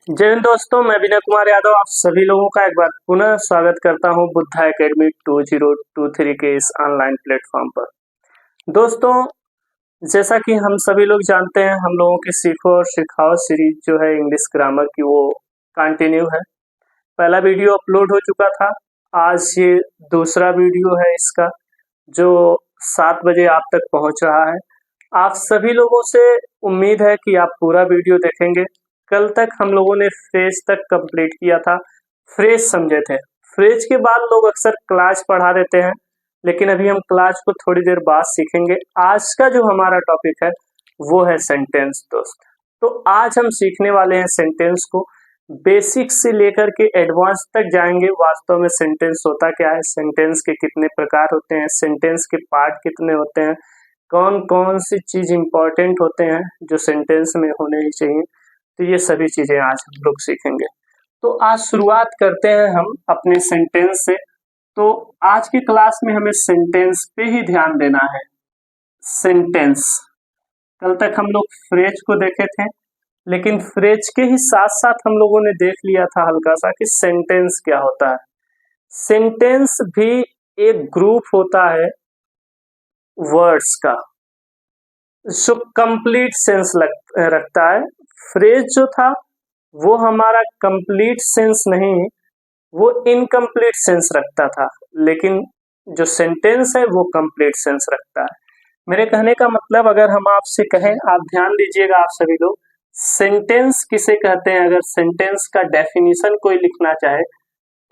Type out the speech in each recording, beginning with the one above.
जय हिंद दोस्तों, मैं विनय कुमार यादव आप सभी लोगों का एक बार पुनः स्वागत करता हूं बुद्धा एकेडमी 2023 के इस ऑनलाइन प्लेटफॉर्म पर। दोस्तों, जैसा कि हम सभी लोग जानते हैं, हम लोगों की सीखो और सिखाओ सीरीज जो है इंग्लिश ग्रामर की, वो कंटिन्यू है। पहला वीडियो अपलोड हो चुका था, आज ये दूसरा वीडियो है इसका, जो 7 बजे आप तक पहुंच रहा है। आप सभी लोगों से उम्मीद है कि आप पूरा वीडियो देखेंगे। कल तक हम लोगों ने फ्रेज तक कंप्लीट किया था, फ्रेज समझे थे। फ्रेज के बाद लोग अक्सर क्लास पढ़ा देते हैं, लेकिन अभी हम क्लास को थोड़ी देर बाद सीखेंगे। आज का जो हमारा टॉपिक है वो है सेंटेंस दोस्त। तो आज हम सीखने वाले हैं सेंटेंस को, बेसिक से लेकर के एडवांस तक जाएंगे। वास्तव में सेंटेंस होता क्या है, सेंटेंस के कितने प्रकार होते हैं, सेंटेंस के पार्ट कितने होते हैं, कौन कौन सी चीज इंपॉर्टेंट होते हैं जो सेंटेंस में होने ही चाहिए। तो ये सभी चीजें आज हम लोग सीखेंगे। तो आज शुरुआत करते हैं हम अपने सेंटेंस से। तो आज की क्लास में हमें सेंटेंस पे ही ध्यान देना है। सेंटेंस, कल तक हम लोग फ्रेज को देखे थे, लेकिन फ्रेज के ही साथ साथ हम लोगों ने देख लिया था हल्का सा कि सेंटेंस क्या होता है। सेंटेंस भी एक ग्रुप होता है वर्ड्स का जो कंप्लीट सेंस रखता है। फ्रेज जो था वो हमारा कंप्लीट सेंस नहीं, वो इनकम्प्लीट सेंस रखता था, लेकिन जो सेंटेंस है वो कंप्लीट सेंस रखता है। मेरे कहने का मतलब, अगर हम आपसे कहें, आप ध्यान दीजिएगा आप सभी लोग, सेंटेंस किसे कहते हैं? अगर सेंटेंस का डेफिनेशन कोई लिखना चाहे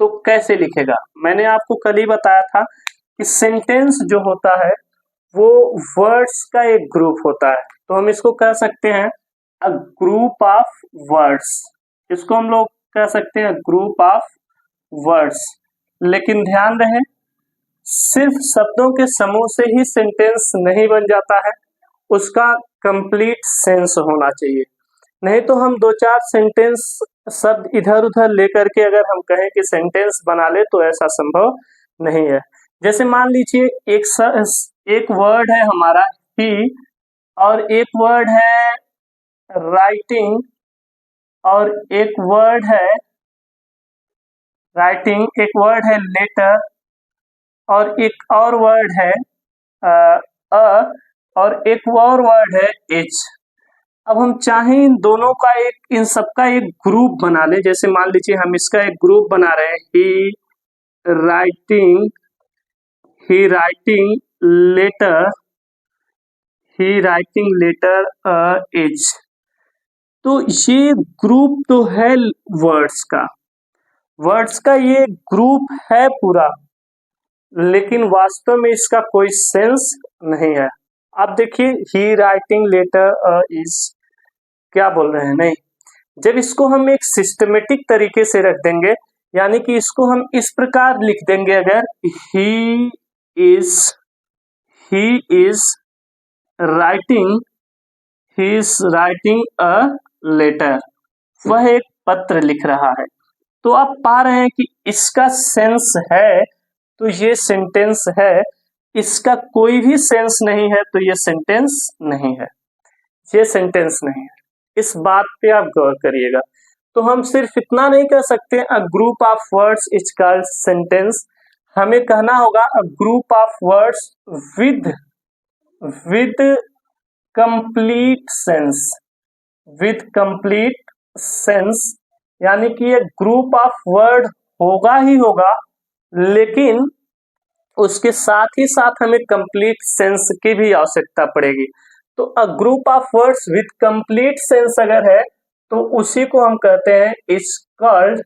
तो कैसे लिखेगा? मैंने आपको कल ही बताया था कि सेंटेंस जो होता है वो वर्ड्स का एक ग्रुप होता है। तो हम इसको कह सकते हैं अ ग्रुप ऑफ वर्ड्स। इसको हम लोग कह सकते हैं ग्रुप ऑफ वर्ड्स। लेकिन ध्यान रहे, सिर्फ शब्दों के समूह से ही सेंटेंस नहीं बन जाता है, उसका कंप्लीट सेंस होना चाहिए। नहीं तो हम दो चार सेंटेंस शब्द इधर उधर लेकर के अगर हम कहें कि सेंटेंस बना ले तो ऐसा संभव नहीं है। जैसे मान लीजिए एक वर्ड है हमारा ही, और एक वर्ड है राइटिंग, और एक वर्ड है राइटिंग, एक वर्ड है लेटर, और एक और वर्ड है अ, और एक और वर्ड है एच। अब हम चाहें इन दोनों का इन सबका एक ग्रुप बना लें। जैसे मान लीजिए हम इसका एक ग्रुप बना रहे हैं, राइटिंग ही राइटिंग लेटर ही राइटिंग लेटर एज। तो ये ग्रुप तो है वर्ड्स का ये ग्रुप है पूरा, लेकिन वास्तव में इसका कोई सेंस नहीं है। आप देखिए, ही राइटिंग लेटर इज, क्या बोल रहे हैं? नहीं, जब इसको हम एक सिस्टमेटिक तरीके से रख देंगे, यानी कि इसको हम इस प्रकार लिख देंगे, अगर he is writing he is writing a letter, वह एक पत्र लिख रहा है। तो आप पा रहे हैं कि इसका सेंस है तो ये सेंटेंस है, इसका कोई भी सेंस नहीं है तो ये सेंटेंस नहीं है, ये सेंटेंस नहीं है। इस बात पे आप गौर करिएगा। तो हम सिर्फ इतना नहीं कह सकते a group of words is called sentence, हमें कहना होगा a group of words with complete sense, with complete sense, यानी कि एक ग्रुप ऑफ वर्ड होगा ही होगा, लेकिन उसके साथ ही साथ हमें कंप्लीट सेंस की भी आवश्यकता पड़ेगी। तो a group of words with complete sense अगर है तो उसी को हम कहते हैं is called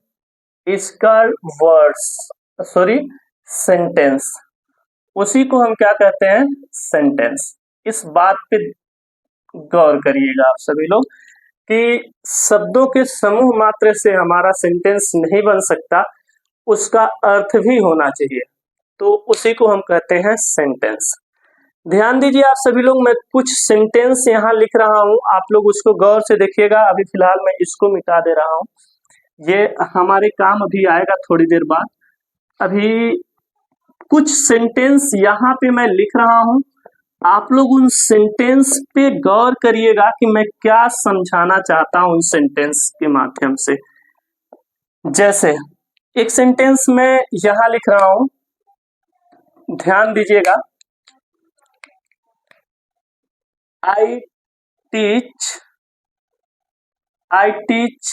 words, sorry, sentence. उसी को हम क्या कहते हैं? सेंटेंस। इस बात पे गौर करिएगा आप सभी लोग कि शब्दों के समूह मात्र से हमारा सेंटेंस नहीं बन सकता, उसका अर्थ भी होना चाहिए। तो उसी को हम कहते हैं सेंटेंस। ध्यान दीजिए आप सभी लोग, मैं कुछ सेंटेंस यहाँ लिख रहा हूँ, आप लोग उसको गौर से देखिएगा। अभी फिलहाल मैं इसको मिटा दे रहा हूँ, ये हमारे काम अभी आएगा थोड़ी देर बाद। अभी कुछ सेंटेंस यहाँ पे मैं लिख रहा हूँ, आप लोग उन सेंटेंस पे गौर करिएगा कि मैं क्या समझाना चाहता हूं उन सेंटेंस के माध्यम से। जैसे एक सेंटेंस में यहां लिख रहा हूं, ध्यान दीजिएगा, आई टीच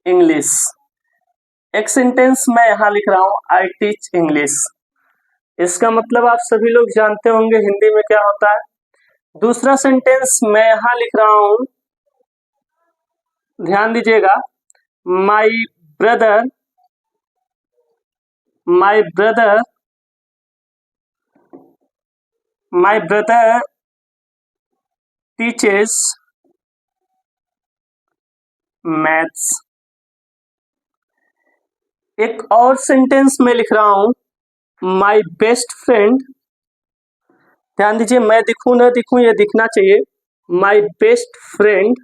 इंग्लिश। एक सेंटेंस मैं यहां लिख रहा हूं, आई टीच इंग्लिश। इसका मतलब आप सभी लोग जानते होंगे हिंदी में क्या होता है। दूसरा सेंटेंस मैं यहां लिख रहा हूं, ध्यान दीजिएगा, माई ब्रदर टीचेस मैथ्स। एक और सेंटेंस में लिख रहा हूं, माई बेस्ट फ्रेंड, ध्यान दीजिए, मैं दिखूं ना दिखूं ये दिखना चाहिए, my best friend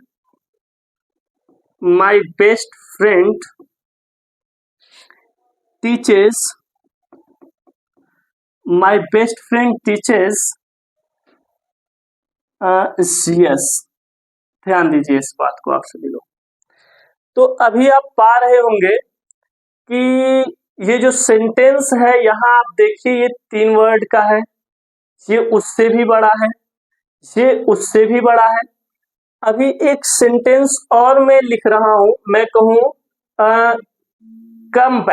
teaches CS। ध्यान दीजिए इस बात को आप सभी लोग। तो अभी आप पा रहे होंगे कि ये जो सेंटेंस है यहां आप देखिए, ये 3 वर्ड का है, ये उससे भी बड़ा है, ये उससे भी बड़ा है। अभी एक सेंटेंस और मैं लिख रहा हूं, मैं कहूं कम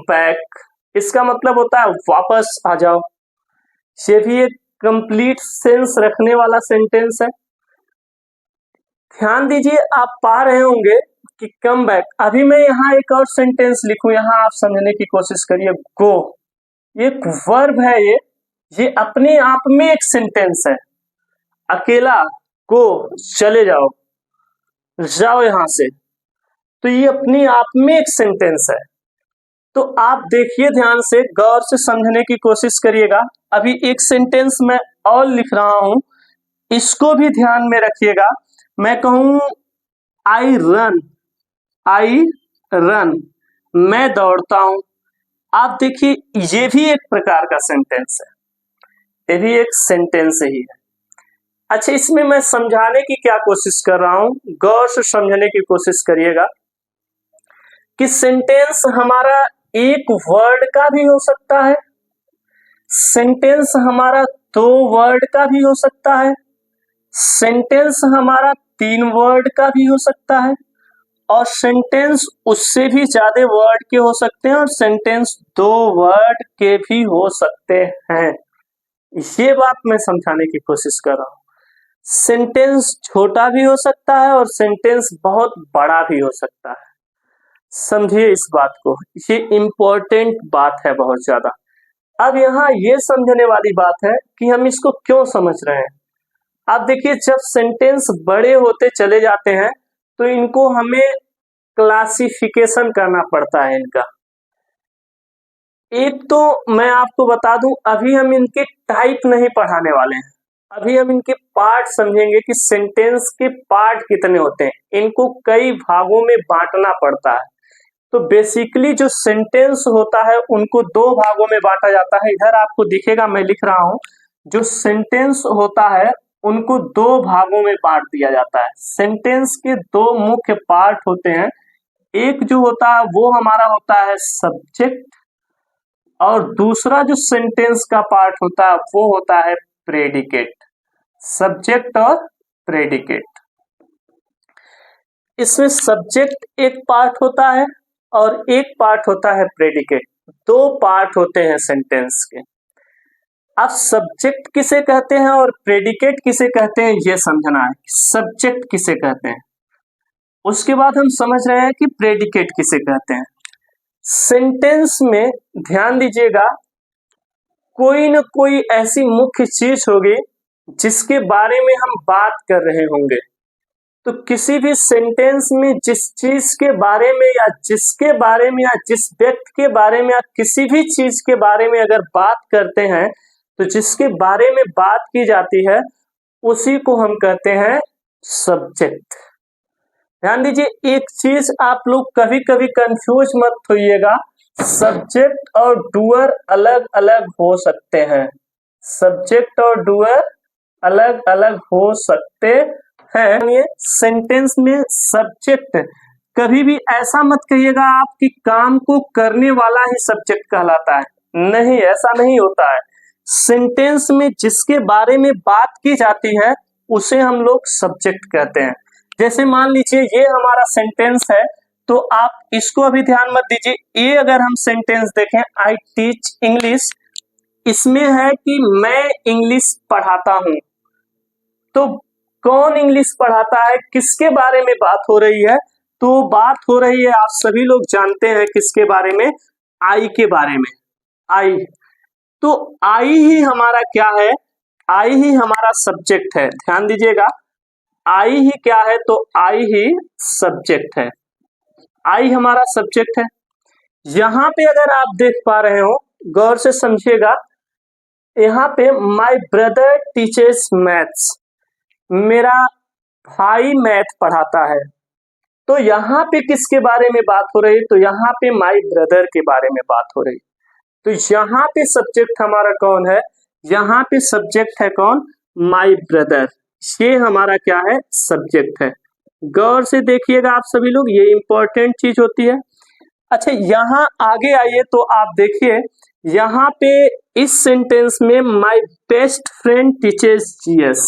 बैक, इसका मतलब होता है वापस आ जाओ। ये भी एक कंप्लीट सेंस रखने वाला सेंटेंस है। ध्यान दीजिए, आप पा रहे होंगे कि कम बैक। अभी मैं यहाँ एक और सेंटेंस लिखूं, यहाँ आप समझने की कोशिश करिए, गो, ये एक वर्ब है, ये अपने आप में एक सेंटेंस है। अकेला, गो, चले जाओ यहां से, तो ये अपने आप में एक सेंटेंस है। तो आप देखिए, ध्यान से गौर से समझने की कोशिश करिएगा। अभी एक सेंटेंस मैं और लिख रहा हूं, इसको भी ध्यान में रखिएगा। मैं कहूं आई रन, मैं दौड़ता हूं। आप देखिए, ये भी एक प्रकार का सेंटेंस है, ये भी एक सेंटेंस ही है। अच्छा, इसमें मैं समझाने की क्या कोशिश कर रहा हूं, गौर से समझने की कोशिश करिएगा कि सेंटेंस हमारा एक वर्ड का भी हो सकता है, सेंटेंस हमारा 2 वर्ड का भी हो सकता है, सेंटेंस हमारा 3 वर्ड का भी हो सकता है, और सेंटेंस उससे भी ज्यादा वर्ड के हो सकते हैं, और सेंटेंस 2 वर्ड के भी हो सकते हैं। ये बात मैं समझाने की कोशिश कर रहा हूं। सेंटेंस छोटा भी हो सकता है और सेंटेंस बहुत बड़ा भी हो सकता है। समझिए इस बात को, ये इंपॉर्टेंट बात है बहुत ज्यादा। अब यहाँ ये समझने वाली बात है कि हम इसको क्यों समझ रहे हैं। आप देखिए, जब सेंटेंस बड़े होते चले जाते हैं तो इनको हमें क्लासिफिकेशन करना पड़ता है इनका। एक तो मैं आपको बता दूं, अभी हम इनके टाइप नहीं पढ़ाने वाले हैं, अभी हम इनके पार्ट समझेंगे कि सेंटेंस के पार्ट कितने होते हैं। इनको कई भागों में बांटना पड़ता है। तो बेसिकली जो सेंटेंस होता है उनको 2 भागों में बांटा जाता है। इधर आपको दिखेगा, मैं लिख रहा हूं, जो सेंटेंस होता है उनको 2 भागों में बांट दिया जाता है। सेंटेंस के 2 मुख्य पार्ट होते हैं। एक जो होता है वो हमारा होता है सब्जेक्ट, और दूसरा जो सेंटेंस का पार्ट होता है वो होता है प्रेडिकेट। सब्जेक्ट और प्रेडिकेट, इसमें सब्जेक्ट एक पार्ट होता है और एक पार्ट होता है प्रेडिकेट। 2 पार्ट होते हैं सेंटेंस के। अब सब्जेक्ट किसे कहते हैं और प्रेडिकेट किसे कहते हैं ये समझना है। सब्जेक्ट किसे कहते हैं, उसके बाद हम समझ रहे हैं कि प्रेडिकेट किसे कहते हैं। सेंटेंस में ध्यान दीजिएगा, कोई न कोई ऐसी मुख्य चीज होगी जिसके बारे में हम बात कर रहे होंगे। तो किसी भी सेंटेंस में जिस चीज के बारे में या जिसके बारे में या जिस व्यक्ति के बारे में या किसी भी चीज के बारे में अगर बात करते हैं, तो जिसके बारे में बात की जाती है उसी को हम कहते हैं सब्जेक्ट। ध्यान दीजिए, एक चीज आप लोग कभी कभी कंफ्यूज मत होइएगा, सब्जेक्ट और डूअर अलग अलग हो सकते हैं। सब्जेक्ट और डूअर अलग अलग हो सकते हैं। ये सेंटेंस में सब्जेक्ट कभी भी ऐसा मत कहिएगा आप कि काम को करने वाला ही सब्जेक्ट कहलाता है, नहीं, ऐसा नहीं होता है। सेंटेंस में जिसके बारे में बात की जाती है उसे हम लोग सब्जेक्ट कहते हैं। जैसे मान लीजिए ये हमारा सेंटेंस है, तो आप इसको अभी ध्यान मत दीजिए। ये अगर हम सेंटेंस देखें, आई टीच इंग्लिश, इसमें है कि मैं इंग्लिश पढ़ाता हूं। तो कौन इंग्लिश पढ़ाता है, किसके बारे में बात हो रही है? तो बात हो रही है, आप सभी लोग जानते हैं किसके बारे में, आई के बारे में। आई, तो आई ही हमारा क्या है, आई ही हमारा सब्जेक्ट है। ध्यान दीजिएगा, आई ही क्या है, तो आई ही सब्जेक्ट है, आई हमारा सब्जेक्ट है। यहां पे अगर आप देख पा रहे हो, गौर से समझिएगा, यहाँ पे माई ब्रदर टीचर्स मैथ्स, मेरा भाई मैथ पढ़ाता है। तो यहाँ पे किसके बारे में बात हो रही है, तो यहाँ पे माई ब्रदर के बारे में बात हो रही। तो यहाँ पे सब्जेक्ट हमारा कौन है, यहाँ पे सब्जेक्ट है कौन, माई ब्रदर, ये हमारा क्या है, सब्जेक्ट है। गौर से देखिएगा आप सभी लोग, ये इंपॉर्टेंट चीज होती है। अच्छा, यहाँ आगे आइए तो आप देखिए, यहाँ पे इस सेंटेंस में my best friend teachers GS,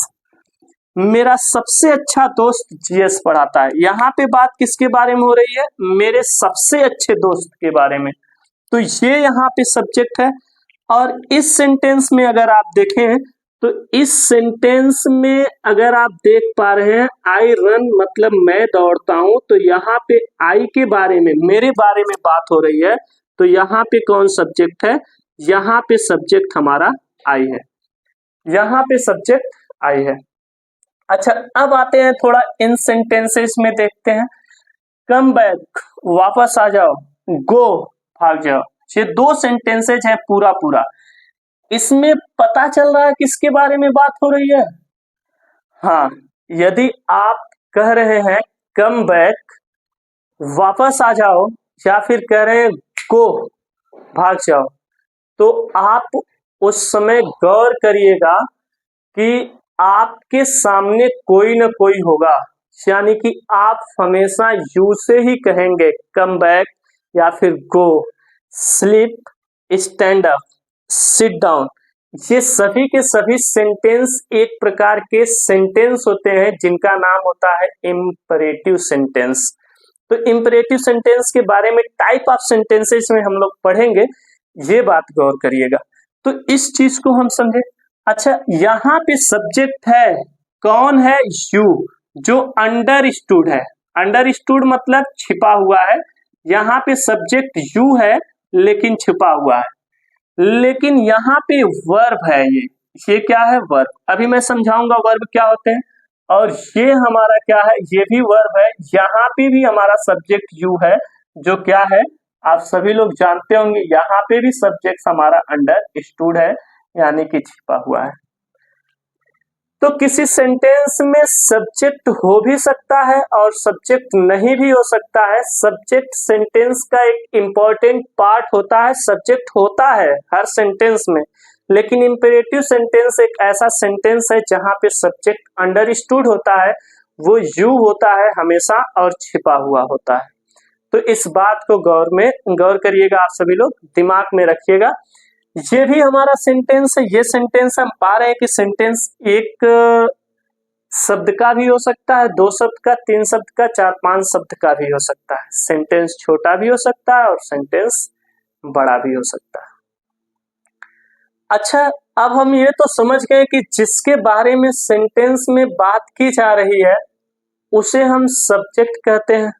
मेरा सबसे अच्छा दोस्त जीएस पढ़ाता है। यहाँ पे बात किसके बारे में हो रही है, मेरे सबसे अच्छे दोस्त के बारे में। तो ये यहाँ पे सब्जेक्ट है। और इस सेंटेंस में अगर आप देखें, तो इस सेंटेंस में अगर आप देख पा रहे हैं, आई रन मतलब मैं दौड़ता हूं, तो यहाँ पे आई के बारे में, मेरे बारे में बात हो रही है। तो यहाँ पे कौन सब्जेक्ट है, यहाँ पे सब्जेक्ट हमारा आई है, यहाँ पे सब्जेक्ट आई है। अच्छा, अब आते हैं थोड़ा इन सेंटेंसेस में देखते हैं। कम बैक, वापस आ जाओ, गो, भाग जाओ, ये दो सेंटेंसेस हैं पूरा पूरा। इसमें पता चल रहा है किसके बारे में बात हो रही है। हाँ, यदि आप कह रहे हैं कम बैक, वापस आ जाओ, या फिर कह रहे हैं गो, भाग जाओ, तो आप उस समय गौर करिएगा कि आपके सामने कोई ना कोई होगा, यानी कि आप हमेशा यू से ही कहेंगे, कम बैक या फिर go, sleep, stand up, sit down. ये सभी के सभी सेंटेंस एक प्रकार के सेंटेंस होते हैं जिनका नाम होता है इंपरेटिव सेंटेंस। तो इंपरेटिव सेंटेंस के बारे में, टाइप ऑफ सेंटेंसेस में हम लोग पढ़ेंगे, ये बात गौर करिएगा। तो इस चीज को हम समझे। अच्छा, यहाँ पे सब्जेक्ट है कौन है, यू, जो अंडरस्टूड है। अंडरस्टूड मतलब छिपा हुआ है, यहाँ पे सब्जेक्ट यू है लेकिन छिपा हुआ है। लेकिन यहाँ पे वर्ब है, ये क्या है, वर्ब। अभी मैं समझाऊंगा वर्ब क्या होते हैं। और ये हमारा क्या है, ये भी वर्ब है। यहाँ पे भी हमारा सब्जेक्ट यू है, जो क्या है, आप सभी लोग जानते होंगे, यहाँ पे भी सब्जेक्ट हमारा अंडरस्टूड है, यानी कि छिपा हुआ है। तो किसी सेंटेंस में सब्जेक्ट हो भी सकता है और सब्जेक्ट नहीं भी हो सकता है। सब्जेक्ट सेंटेंस का एक इंपॉर्टेंट पार्ट होता है, सब्जेक्ट होता है हर सेंटेंस में, लेकिन इंपेरेटिव सेंटेंस एक ऐसा सेंटेंस है जहां पे सब्जेक्ट अंडरस्टूड होता है, वो यू होता है हमेशा और छिपा हुआ होता है। तो इस बात को गौर करिएगा, आप सभी लोग दिमाग में रखिएगा। ये भी हमारा सेंटेंस है। ये सेंटेंस हम पा रहे हैं कि सेंटेंस एक शब्द का भी हो सकता है, 2 शब्द का, 3 शब्द का, 4-5 शब्द का भी हो सकता है। सेंटेंस छोटा भी हो सकता है और सेंटेंस बड़ा भी हो सकता है। अच्छा, अब हम ये तो समझ गए कि जिसके बारे में सेंटेंस में बात की जा रही है उसे हम सब्जेक्ट कहते हैं।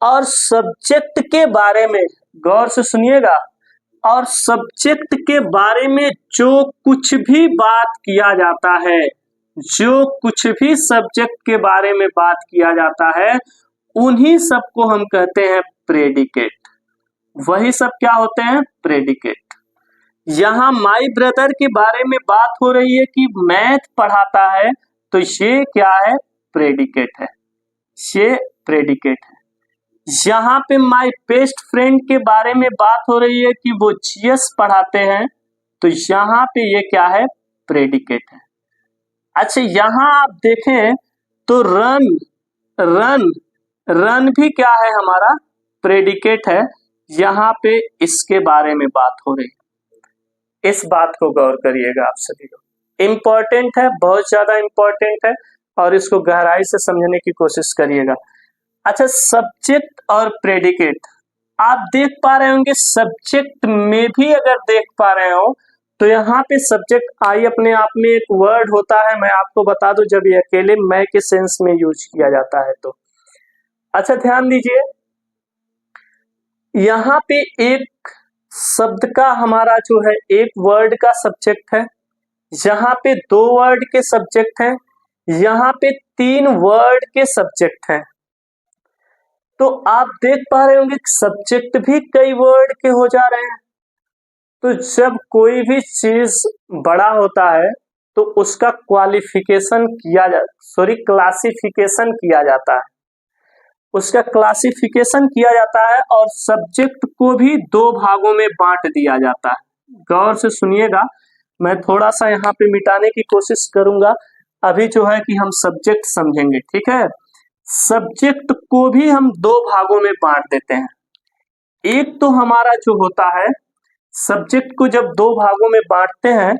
और सब्जेक्ट के बारे में गौर से सुनिएगा, और सब्जेक्ट के बारे में जो कुछ भी बात किया जाता है, जो कुछ भी सब्जेक्ट के बारे में बात किया जाता है, उन्हीं सब को हम कहते हैं प्रेडिकेट। वही सब क्या होते हैं, प्रेडिकेट। यहाँ माई ब्रदर के बारे में बात हो रही है कि मैथ पढ़ाता है, तो ये क्या है, प्रेडिकेट है, ये प्रेडिकेट है। यहाँ पे माई बेस्ट फ्रेंड के बारे में बात हो रही है कि वो जीएस पढ़ाते हैं, तो यहाँ पे ये क्या है, प्रेडिकेट है। अच्छा यहाँ आप देखें तो रन रन रन भी क्या है, हमारा प्रेडिकेट है। यहाँ पे इसके बारे में बात हो रही है, इस बात को गौर करिएगा आप सभी लोग, इम्पोर्टेंट है, बहुत ज्यादा इम्पोर्टेंट है और इसको गहराई से समझने की कोशिश करिएगा। अच्छा सब्जेक्ट और प्रेडिकेट आप देख पा रहे होंगे, सब्जेक्ट में भी अगर देख पा रहे हो तो यहाँ पे सब्जेक्ट आई अपने आप में एक वर्ड होता है। मैं आपको बता दूं जब ये अकेले मैं के सेंस में यूज किया जाता है तो अच्छा ध्यान दीजिए, यहाँ पे एक शब्द का हमारा जो है एक वर्ड का सब्जेक्ट है, यहाँ पे 2 वर्ड के सब्जेक्ट हैं, यहाँ पे 3 वर्ड के सब्जेक्ट हैं। तो आप देख पा रहे होंगे सब्जेक्ट भी कई वर्ड के हो जा रहे हैं। तो जब कोई भी चीज बड़ा होता है तो उसका क्लासिफिकेशन किया जाता है, उसका क्लासिफिकेशन किया जाता है और सब्जेक्ट को भी 2 भागों में बांट दिया जाता है। गौर से सुनिएगा, मैं थोड़ा सा यहाँ पे मिटाने की कोशिश करूंगा, अभी जो है कि हम सब्जेक्ट समझेंगे, ठीक है। सब्जेक्ट को भी हम 2 भागों में बांट देते हैं। एक तो हमारा जो होता है सब्जेक्ट को जब 2 भागों में बांटते हैं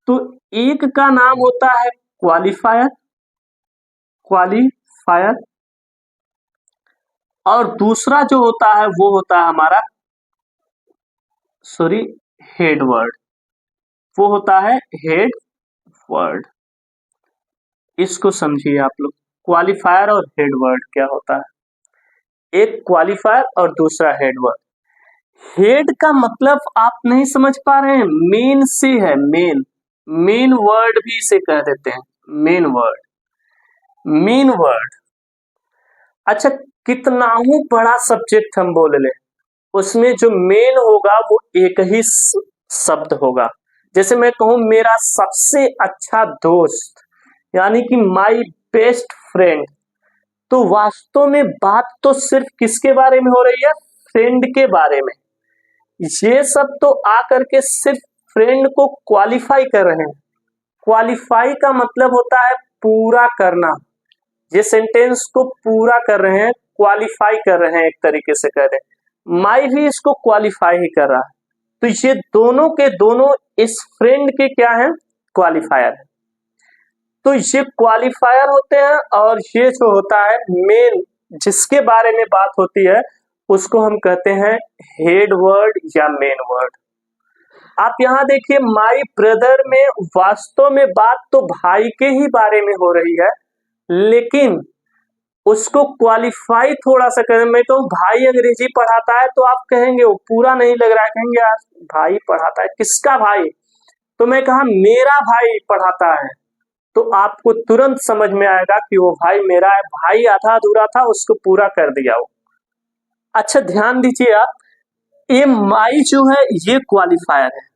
तो एक का नाम होता है क्वालिफायर और दूसरा जो होता है वो होता है हमारा हेड वर्ड, वो होता है हेड वर्ड। इसको समझिए आप लोग, क्वालिफायर और हेड वर्ड क्या होता है, एक क्वालिफायर और दूसरा हेड वर्ड। हेड का मतलब आप नहीं समझ पा रहे हैं, मेन से है, मेन वर्ड भी इसे कह देते हैं, मेन वर्ड। अच्छा कितना ही बड़ा सब्जेक्ट हम बोल ले, उसमें जो मेन होगा वो एक ही शब्द होगा। जैसे मैं कहूं मेरा सबसे अच्छा दोस्त, यानी कि माई बेस्ट फ्रेंड, तो वास्तव में बात तो सिर्फ किसके बारे में हो रही है, फ्रेंड के बारे में। ये सब तो आकर के सिर्फ फ्रेंड को क्वालिफाई कर रहे हैं। क्वालिफाई का मतलब होता है पूरा करना, ये सेंटेंस को पूरा कर रहे हैं, क्वालिफाई कर रहे हैं, एक तरीके से कह दें। माई भी इसको क्वालिफाई ही कर रहा है। तो ये दोनों के दोनों इस फ्रेंड के क्या है, क्वालिफायर है। तो ये क्वालिफायर होते हैं और ये जो होता है मेन, जिसके बारे में बात होती है उसको हम कहते हैं हेड वर्ड या मेन वर्ड। आप यहाँ देखिए माई ब्रदर में वास्तव में बात तो भाई के ही बारे में हो रही है, लेकिन उसको क्वालिफाई थोड़ा सा करें। मैं कहूँ भाई अंग्रेजी पढ़ाता है तो आप कहेंगे वो पूरा नहीं लग रहा है, कहेंगे यार भाई पढ़ाता है, किसका भाई, तो मैं कहा मेरा भाई पढ़ाता है, तो आपको तुरंत समझ में आएगा कि वो भाई मेरा है, भाई आधा अधूरा था उसको पूरा कर दिया वो। अच्छा ध्यान दीजिए आप, ये माई जो है ये क्वालिफायर है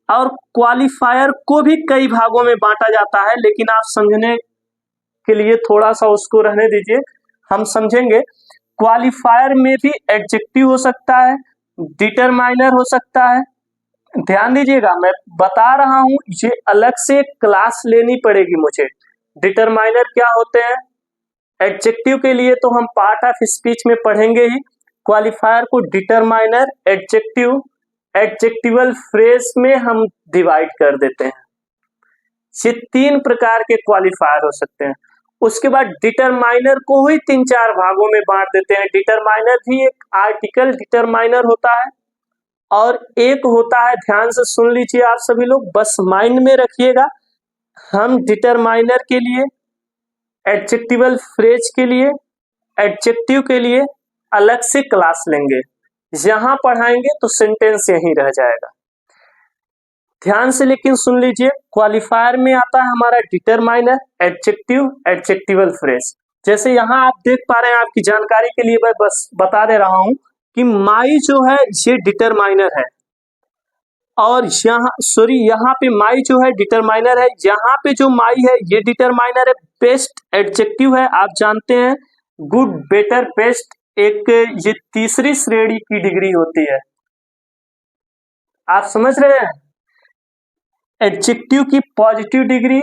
और क्वालिफायर को भी कई भागों में बांटा जाता है, लेकिन आप समझने के लिए थोड़ा सा उसको रहने दीजिए, हम समझेंगे। क्वालिफायर में भी एडजेक्टिव हो सकता है, डिटरमाइनर हो सकता है। ध्यान दीजिएगा मैं बता रहा हूं, ये अलग से क्लास लेनी पड़ेगी मुझे। डिटरमाइनर क्या होते हैं, एडजेक्टिव के लिए तो हम पार्ट ऑफ स्पीच में पढ़ेंगे ही। क्वालिफायर को डिटरमाइनर, एडजेक्टिव, एडजेक्टिवल फ्रेज में हम डिवाइड कर देते हैं। ये 3 प्रकार के क्वालिफायर हो सकते हैं। उसके बाद डिटरमाइनर को ही 3-4 भागों में बांट देते हैं। डिटरमाइनर भी एक आर्टिकल डिटरमाइनर होता है और एक होता है, ध्यान से सुन लीजिए आप सभी लोग, बस माइंड में रखिएगा, हम डिटरमाइनर के लिए, एडजेक्टिवल फ्रेज के लिए, एडजेक्टिव के लिए अलग से क्लास लेंगे, यहां पढ़ाएंगे तो सेंटेंस यहीं रह जाएगा। ध्यान से लेकिन सुन लीजिए, क्वालिफायर में आता है हमारा डिटरमाइनर, एडजेक्टिव, एडजेक्टिवल फ्रेज। जैसे यहाँ आप देख पा रहे हैं, आपकी जानकारी के लिए मैं बस बता दे रहा हूं कि माई जो है ये डिटरमाइनर है और यहाँ पे माई जो है डिटरमाइनर है, यहाँ पे जो माई है ये डिटरमाइनर है। बेस्ट एडजेक्टिव है, आप जानते हैं गुड, बेटर, बेस्ट एक ये तीसरी श्रेणी की डिग्री होती है, आप समझ रहे हैं। एडजेक्टिव की पॉजिटिव डिग्री,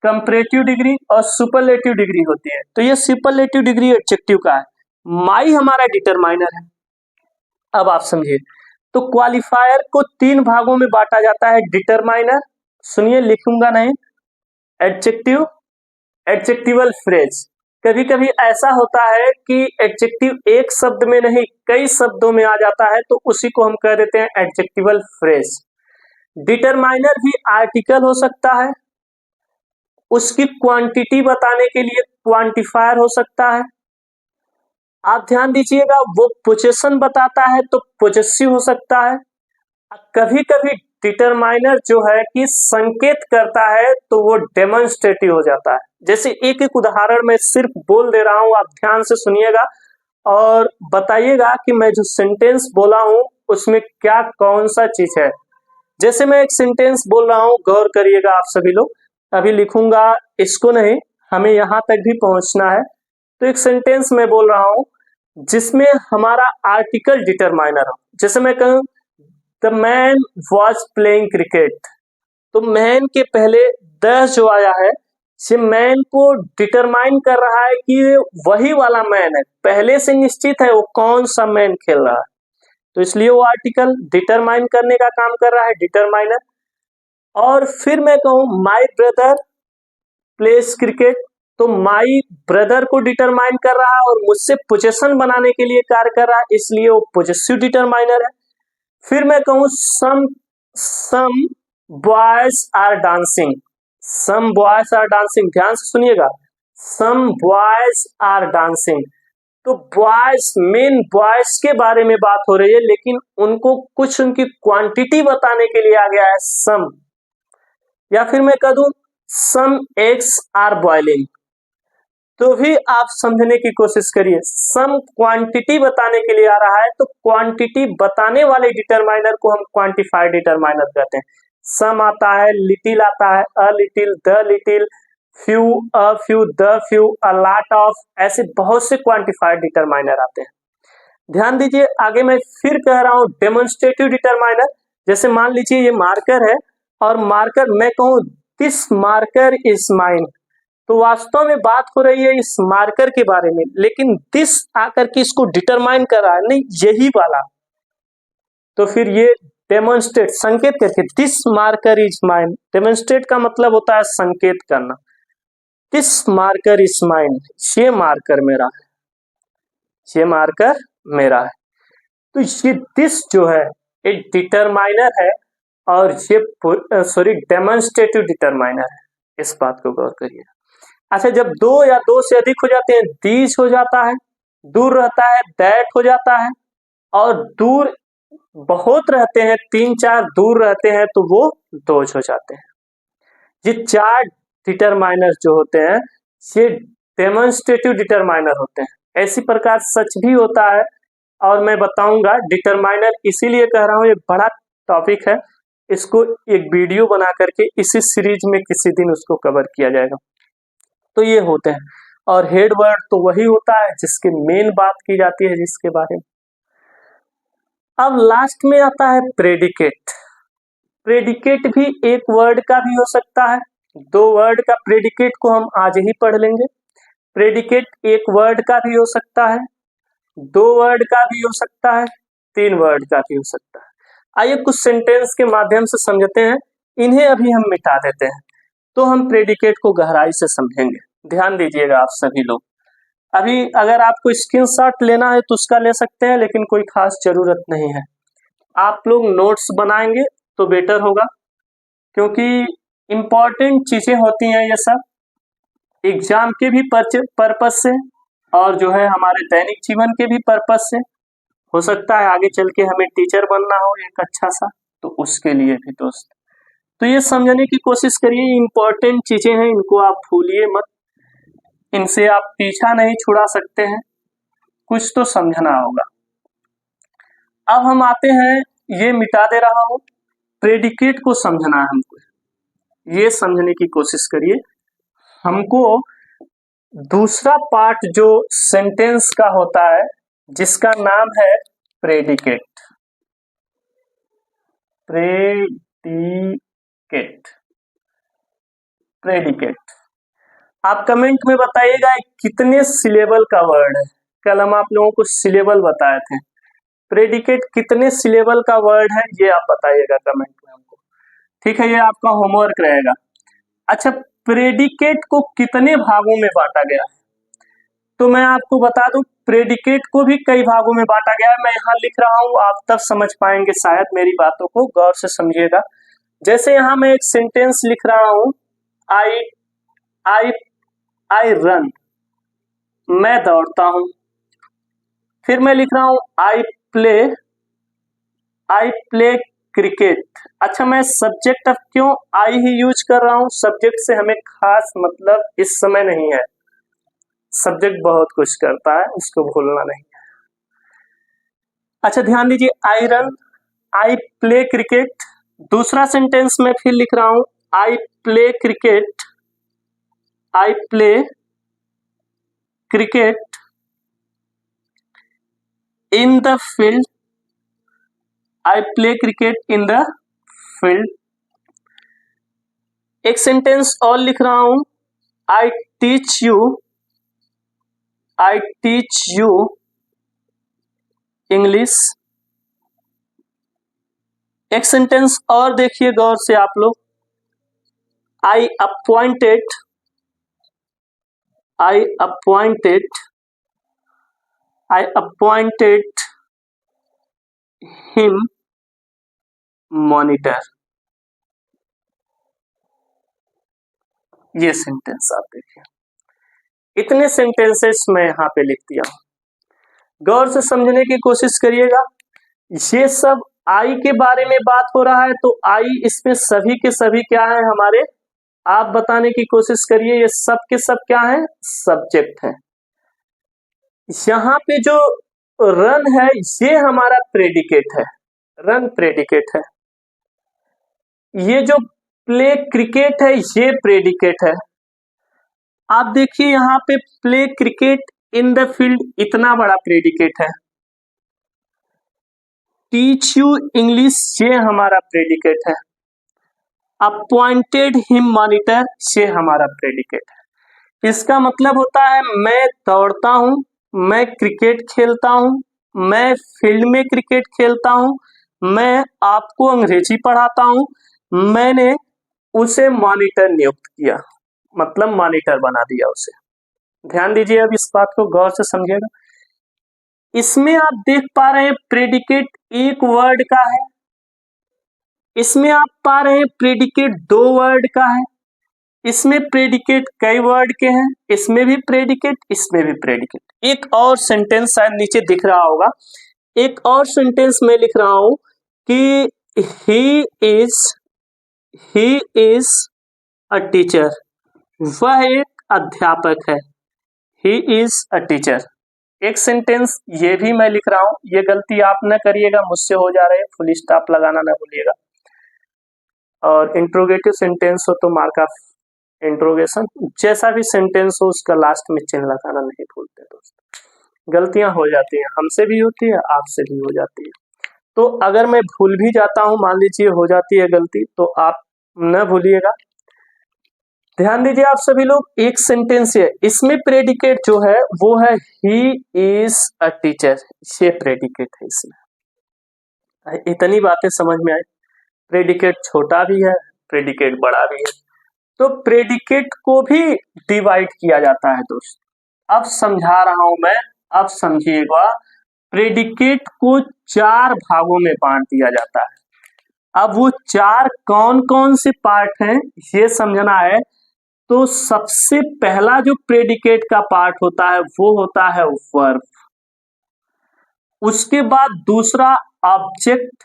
कंपैरेटिव डिग्री और सुपरलेटिव डिग्री होती है। तो ये सुपरलेटिव डिग्री एडजेक्टिव का है। माई हमारा डिटरमाइनर है। अब आप समझिए, तो क्वालिफायर को 3 भागों में बांटा जाता है। डिटरमाइनर, सुनिए लिखूंगा नहीं, एडजेक्टिव, एडजेक्टिवल फ्रेज। कभी कभी ऐसा होता है कि एडजेक्टिव एक शब्द में नहीं कई शब्दों में आ जाता है, तो उसी को हम कह देते हैं एडजेक्टिवल फ्रेज। डिटरमाइनर भी आर्टिकल हो सकता है, उसकी क्वांटिटी बताने के लिए क्वांटिफायर हो सकता है। आप ध्यान दीजिएगा, वो पोजीशन बताता है तो पोजेसिव हो सकता है। कभी कभी डिटरमाइनर जो है कि संकेत करता है तो वो डेमोन्स्ट्रेटिव हो जाता है। जैसे एक एक उदाहरण मैं सिर्फ बोल दे रहा हूं, आप ध्यान से सुनिएगा और बताइएगा कि मैं जो सेंटेंस बोला हूं उसमें क्या कौन सा चीज है। जैसे मैं एक सेंटेंस बोल रहा हूं, गौर करिएगा आप सभी लोग। अभी लिखूंगा इसको नहीं, हमें यहां तक भी पहुंचना है। तो एक सेंटेंस मैं बोल रहा हूं जिसमें हमारा आर्टिकल डिटरमाइनर हो। जैसे मैं कहूं the man was playing cricket, तो मैन के पहले द जो आया है, ये मैन को डिटरमाइन कर रहा है कि ये वही वाला मैन है, पहले से निश्चित है वो कौन सा मैन खेल रहा है। तो इसलिए वो आर्टिकल डिटरमाइन करने का काम कर रहा है, डिटरमाइनर। और फिर मैं कहूं माई ब्रदर प्लेस क्रिकेट, तो माई ब्रदर को डिटरमाइन कर रहा है और मुझसे पोजीशन बनाने के लिए कार्य कर रहा है, इसलिए वो पोजेसिव डिटरमाइनर है। फिर मैं कहूं some boys are dancing, some boys are dancing, ध्यान से सुनिएगा, सम बॉयज आर डांसिंग। तो बॉयज, मेन बॉयज के बारे में बात हो रही है, लेकिन उनको कुछ उनकी क्वांटिटी बताने के लिए आ गया है सम। या फिर मैं कह दूं सम एग्स आर बॉइलिंग, तो भी आप समझने की कोशिश करिए, सम क्वांटिटी बताने के लिए आ रहा है, तो क्वांटिटी बताने वाले डिटरमाइनर को हम क्वांटिफाइड डिटरमाइनर कहते हैं। सम आता है, लिटिल आता है, a little, the little, few, a few, the few, a lot of, ऐसे बहुत से क्वांटिफाइड डिटरमाइनर आते हैं। ध्यान दीजिए, आगे मैं फिर कह रहा हूं डेमोन्स्ट्रेटिव डिटरमाइनर। जैसे मान लीजिए ये मार्कर है और मार्कर मैं कहूं दिस मार्कर इज माइन, तो वास्तव में बात हो रही है इस मार्कर के बारे में, लेकिन दिस आकर के इसको डिटरमाइन कर रहा है, नहीं यही वाला। तो फिर ये डेमोन्स्ट्रेट, संकेत करके, this marker is mine. Demonstrate का मतलब होता है संकेत करना। दिस मार्कर इज माइन, ये मार्कर मेरा है, ये मार्कर मेरा है। तो ये दिस जो है एक डिटरमाइनर है और ये सॉरी डेमोन्स्ट्रेटिव डिटरमाइनर है, इस बात को गौर करिए। अच्छा, जब दो या दो से अधिक हो जाते हैं, दीज हो जाता है, दूर रहता है, दैट हो जाता है, और दूर बहुत रहते हैं, 3-4 दूर रहते हैं, तो वो दोज हो जाते हैं। ये 4 डिटरमाइनर जो होते हैं ये डेमोन्स्ट्रेटिव डिटरमाइनर होते हैं। ऐसी प्रकार सच भी होता है, और मैं बताऊंगा डिटरमाइनर इसीलिए कह रहा हूं, ये बड़ा टॉपिक है, इसको एक वीडियो बना करके इसी सीरीज में किसी दिन उसको कवर किया जाएगा। तो ये होते हैं, और हेड वर्ड तो वही होता है जिसके मेन बात की जाती है, जिसके बारे में। अब लास्ट में आता है प्रेडिकेट। प्रेडिकेट भी एक वर्ड का भी हो सकता है, 2 वर्ड का प्रेडिकेट को हम आज ही पढ़ लेंगे। प्रेडिकेट एक वर्ड का भी हो सकता है, 2 वर्ड का भी हो सकता है, 3 वर्ड का भी हो सकता है। आइए कुछ सेंटेंस के माध्यम से समझते हैं, इन्हें अभी हम मिटा देते हैं, तो हम प्रेडिकेट को गहराई से समझेंगे। ध्यान दीजिएगा आप सभी लोग। अभी अगर आपको स्क्रीनशॉट लेना है तो उसका ले सकते हैं, लेकिन कोई खास जरूरत नहीं है। आप लोग नोट्स बनाएंगे तो बेटर होगा, क्योंकि इम्पोर्टेंट चीजें होती हैं ये सब, एग्जाम के भी पर्पज से, और जो है हमारे दैनिक जीवन के भी पर्पज से। हो सकता है आगे चल के हमें टीचर बनना हो एक अच्छा सा, तो उसके लिए भी दोस्त। तो ये समझने की कोशिश करिए, इंपॉर्टेंट चीजें हैं, इनको आप भूलिए मत, इनसे आप पीछा नहीं छुड़ा सकते हैं, कुछ तो समझना होगा। अब हम आते हैं, ये मिटा दे रहा हूं, प्रेडिकेट को समझना है हमको, ये समझने की कोशिश करिए। हमको दूसरा पार्ट जो सेंटेंस का होता है जिसका नाम है प्रेडिकेट, प्रेडिकेट, प्रेडिकेट। आप कमेंट में बताइएगा कितने सिलेबल का वर्ड है। कल हम आप लोगों को सिलेबल बताए थे, प्रेडिकेट कितने सिलेबल का वर्ड है ये आप बताइएगा कमेंट में हमको। ठीक है, ये आपका होमवर्क रहेगा। अच्छा, प्रेडिकेट को कितने भागों में बांटा गया है? तो मैं आपको बता दूं, प्रेडिकेट को भी कई भागों में बांटा गया है। मैं यहाँ लिख रहा हूँ, आप तब समझ पाएंगे शायद मेरी बातों को, गौर से समझिएगा। जैसे यहाँ मैं एक सेंटेंस लिख रहा हूँ, आई रन, मैं दौड़ता हूं। फिर मैं लिख रहा हूं आई प्ले क्रिकेट। अच्छा, मैं सब्जेक्ट अब क्यों आई ही यूज कर रहा हूं? सब्जेक्ट से हमें खास मतलब इस समय नहीं है। सब्जेक्ट बहुत कुछ करता है, उसको भूलना नहीं है। अच्छा, ध्यान दीजिए, I run, I play cricket. दूसरा सेंटेंस में फिर लिख रहा हूं I play cricket, I play cricket in the field, I play cricket in the field. एक सेंटेंस और लिख रहा हूं, आई टीच यू इंग्लिश। एक सेंटेंस और देखिए गौर से आप लोग, आई अपॉइंटेड हिम मॉनिटर। ये सेंटेंस आप देखिए, इतने सेंटेंसेस मैं यहाँ पे लिख दिया हूं। गौर से समझने की कोशिश करिएगा। ये सब आई के बारे में बात हो रहा है, तो आई इसमें सभी के सभी क्या है हमारे, आप बताने की कोशिश करिए, ये सब के सब क्या है, सब्जेक्ट है। यहाँ पे जो रन है ये हमारा प्रेडिकेट है, रन प्रेडिकेट है। ये जो प्ले क्रिकेट है ये प्रेडिकेट है। आप देखिए यहाँ पे play cricket in the field, इतना बड़ा प्रेडिकेट है। टीच यू इंग्लिश, ये हमारा प्रेडिकेट है। अपॉइंटेड हिम मॉनिटर, ये हमारा प्रेडिकेट है। इसका मतलब होता है मैं दौड़ता हूं, मैं क्रिकेट खेलता हूं, मैं फील्ड में क्रिकेट खेलता हूं, मैं आपको अंग्रेजी पढ़ाता हूं, मैंने उसे मॉनिटर नियुक्त किया, मतलब मॉनिटर बना दिया उसे। ध्यान दीजिए, अब इस बात को गौर से समझिएगा। इसमें आप देख पा रहे हैं प्रेडिकेट एक वर्ड का है, इसमें आप पा रहे हैं प्रेडिकेट दो वर्ड का है, इसमें प्रेडिकेट कई वर्ड के हैं, इसमें भी प्रेडिकेट, इसमें भी प्रेडिकेट। एक और सेंटेंस शायद नीचे दिख रहा होगा, एक और सेंटेंस में लिख रहा हूं कि ही इज अ टीचर, वह एक अध्यापक है। He is a teacher. एक सेंटेंस ये भी मैं लिख रहा हूं, ये गलती आप न करिएगा, मुझसे हो जा रहे हैं, फुल स्टॉप लगाना ना भूलिएगा। और इंट्रोगेटिव सेंटेंस हो तो मार्क ऑफ इंट्रोगेशन, जैसा भी सेंटेंस हो उसका लास्ट में चिन्ह लगाना नहीं भूलते दोस्तों। गलतियां हो जाती हैं, हमसे भी होती है, आपसे भी हो जाती है। तो अगर मैं भूल भी जाता हूं, मान लीजिए हो जाती है गलती, तो आप न भूलिएगा। ध्यान दीजिए आप सभी लोग, एक सेंटेंस है, इसमें प्रेडिकेट जो है वो है ही इज अ टीचर, ये प्रेडिकेट है। इसमें इतनी बातें समझ में आई। प्रेडिकेट छोटा भी है, प्रेडिकेट बड़ा भी है, तो प्रेडिकेट को भी डिवाइड किया जाता है दोस्त। अब समझा रहा हूं मैं, अब समझिएगा। प्रेडिकेट को चार भागों में बांट दिया जाता है। अब वो चार कौन कौन से पार्ट हैं ये समझना है। तो सबसे पहला जो प्रेडिकेट का पार्ट होता है वो होता है वर्ब, उसके बाद दूसरा ऑब्जेक्ट,